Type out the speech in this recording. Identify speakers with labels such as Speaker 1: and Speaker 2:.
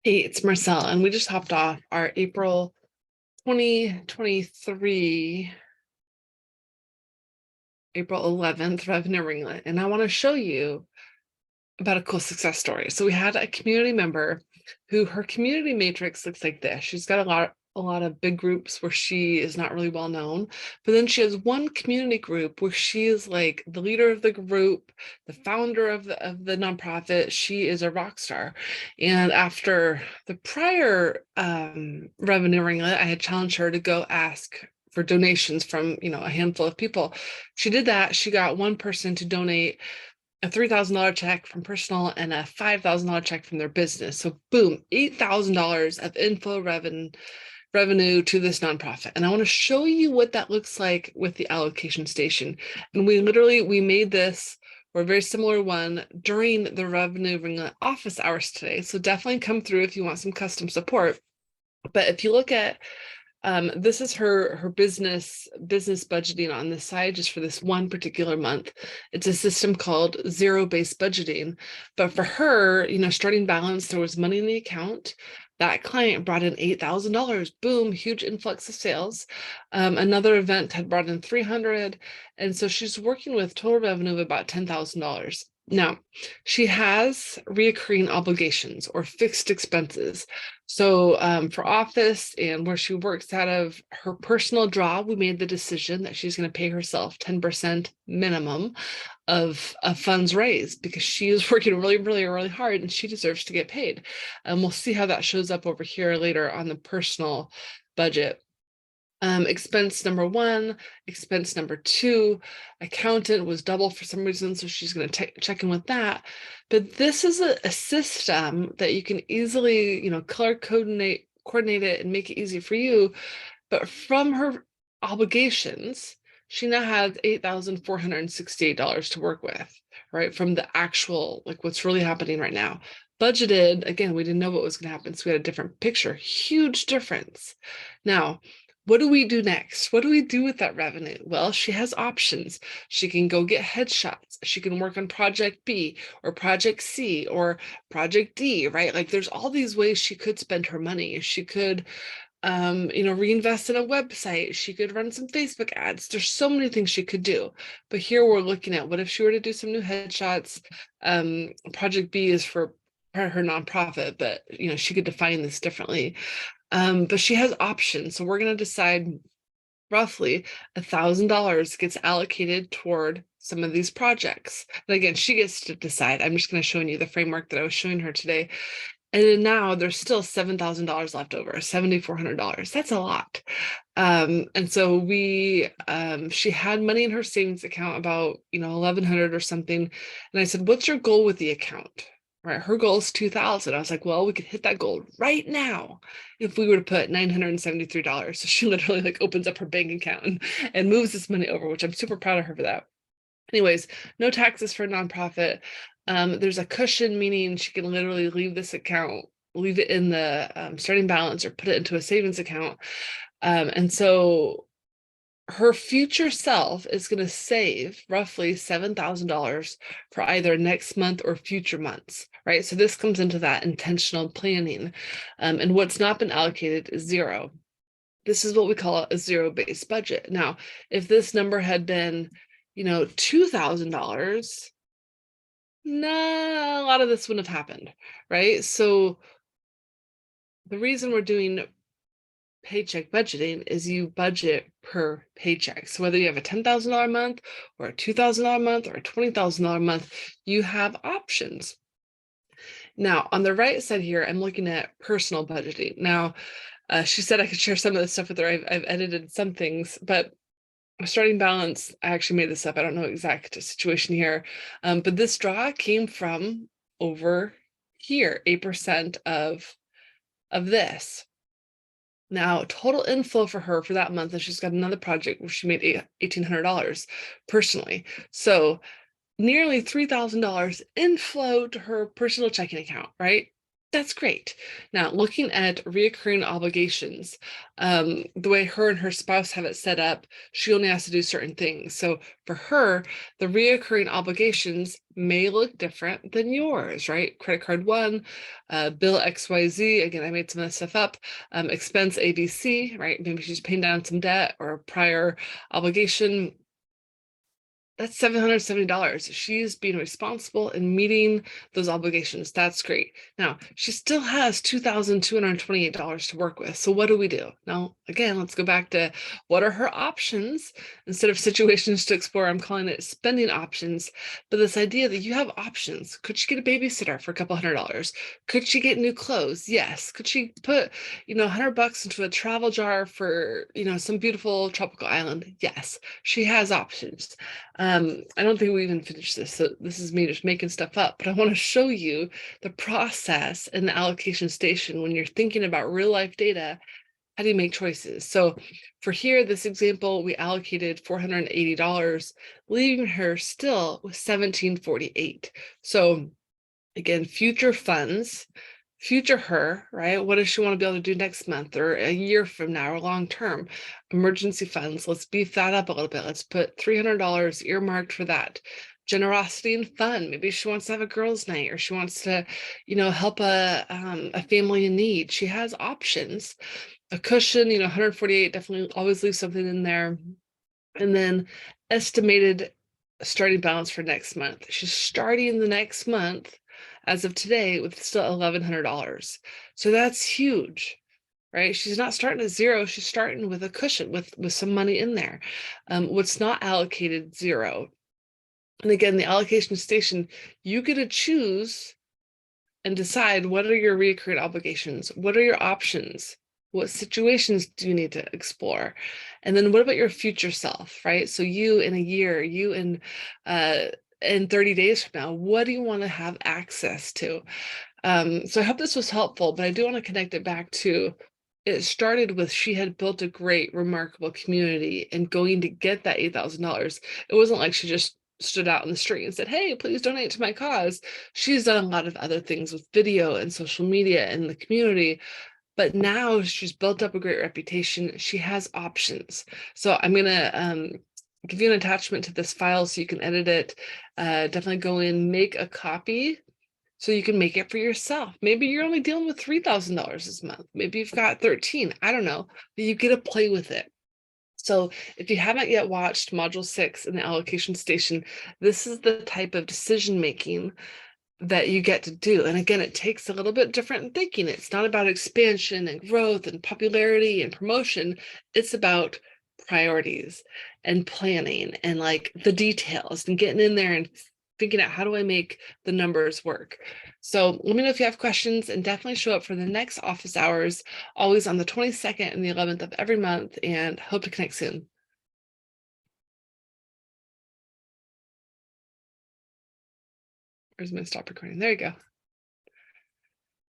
Speaker 1: Hey, it's Marcelle, and we just hopped off our April 2023, April 11th Revenue Ringlet, and I want to show you about a cool success story. So we had a community member who her community matrix looks like this. She's got a lot of big groups where she is not really well known, but then she has one community group where she is like the leader of the group, the founder of the nonprofit. She is a rock star. And after the prior Revenue Ringlet, I had challenged her to go ask for donations from, a handful of people. She did that. She got one person to donate a $3,000 check from personal and a $5,000 check from their business. So boom, $8,000 of inflow revenue to this nonprofit. And I want to show you what that looks like with the allocation station. And we made this or a very similar one during the Revenue Ringlet office hours today. So definitely come through if you want some custom support. But if you look at this is her business budgeting on this side, just for this one particular month. It's a system called zero-based budgeting. But for her, starting balance, there was money in the account. That client brought in $8,000. Boom, huge influx of sales. Another event had brought in 300. And so she's working with total revenue of about $10,000. Now, she has reoccurring obligations or fixed expenses. So for office and where she works out of her personal job, we made the decision that she's going to pay herself 10% minimum of funds raised because she is working really, really, really hard and she deserves to get paid. And we'll see how that shows up over here later on the personal budget. Expense number one, expense number two, accountant was double for some reason, so she's going to check in with that. But this is a system that you can easily, color coordinate it and make it easy for you. But from her obligations, she now has $8,468 to work with, right? From the actual, like what's really happening right now. Budgeted, again, we didn't know what was going to happen, so we had a different picture. Huge difference. Now, what do we do next? What do we do with that revenue? Well, she has options. She can go get headshots. She can work on project B or project C or project D, right? Like there's all these ways she could spend her money. She could, reinvest in a website. She could run some Facebook ads. There's so many things she could do. But here we're looking at what if she were to do some new headshots? Project B is for her nonprofit, but she could define this differently. But she has options. So we're going to decide roughly $1,000 gets allocated toward some of these projects. And again, she gets to decide. I'm just going to show you the framework that I was showing her today. And then now there's still $7,000 left over, $7,400. That's a lot. And so she had money in her savings account, about, 1,100 or something. And I said, what's your goal with the account? Right, her goal is 2,000. I was like, well, we could hit that goal right now if we were to put $973. So she literally like opens up her bank account and moves this money over, which I'm super proud of her for that. Anyways, no taxes for a nonprofit. There's a cushion, meaning she can literally leave this account, leave it in the starting balance or put it into a savings account. And so her future self is going to save roughly $7,000 for either next month or future months, right? So this comes into that intentional planning. And what's not been allocated is zero. This is what we call a zero-based budget. Now, if this number had been, $2,000, a lot of this wouldn't have happened, right? So the reason we're doing paycheck budgeting is you budget per paycheck. So whether you have a $10,000 month or a $2,000 month or a $20,000 month, you have options. Now, on the right side here, I'm looking at personal budgeting. Now, she said I could share some of this stuff with her. I've edited some things, but starting balance, I actually made this up. I don't know exact situation here, but this draw came from over here, 8% of this. Now, total inflow for her for that month, and she's got another project where she made $1,800 personally. So nearly $3,000 inflow to her personal checking account, right? That's great. Now, looking at reoccurring obligations, the way her and her spouse have it set up, she only has to do certain things. So for her, the reoccurring obligations may look different than yours, right? Credit card one, bill XYZ. Again, I made some of this stuff up. Expense ABC, right? Maybe she's paying down some debt or a prior obligation. That's $770. She's being responsible and meeting those obligations. That's great. Now, she still has $2,228 to work with. So what do we do? Now, again, let's go back to what are her options? Instead of situations to explore, I'm calling it spending options. But this idea that you have options. Could she get a babysitter for a couple $100? Could she get new clothes? Yes. Could she put, $100 into a travel jar for, some beautiful tropical island? Yes. She has options. I don't think we even finished this, so this is me just making stuff up, but I want to show you the process in the allocation station when you're thinking about real life data. How do you make choices? So for here, this example, we allocated $480, leaving her still with $1,748. So again, future funds, future her, right? What does she want to be able to do next month or a year from now or long term? Emergency funds, let's beef that up a little bit. Let's put $300 earmarked for that. Generosity and fun. Maybe she wants to have a girls' night or she wants to, help a family in need. She has options. A cushion, 148, definitely always leave something in there. And then estimated starting balance for next month. She's starting the next month as of today with still $1,100. So that's huge, right? She's not starting at zero. She's starting with a cushion with some money in there. What's not allocated, zero. And again, the allocation station, you get to choose and decide what are your recurring obligations? What are your options? What situations do you need to explore? And then what about your future self, right? So you in a year, you in 30 days from now, what do you want to have access to? So I hope this was helpful, but I do want to connect it back to it started with she had built a great, remarkable community and going to get that $8,000. It wasn't like she just stood out in the street and said, hey, please donate to my cause. She's done a lot of other things with video and social media and the community, but now she's built up a great reputation. She has options. So I'm going to give you an attachment to this file so you can edit it. Definitely go in, make a copy so you can make it for yourself. Maybe you're only dealing with $3,000 this month. Maybe you've got 13, I don't know, but you get to play with it. So if you haven't yet watched Module 6 in the allocation station, this is the type of decision making that you get to do. And again, it takes a little bit different thinking. It's not about expansion and growth and popularity and promotion. It's about priorities and planning and like the details and getting in there and figuring out how do I make the numbers work. So let me know if you have questions and definitely show up for the next office hours, always on the 22nd and the 11th of every month, and hope to connect soon. Where's my stop recording? There you go.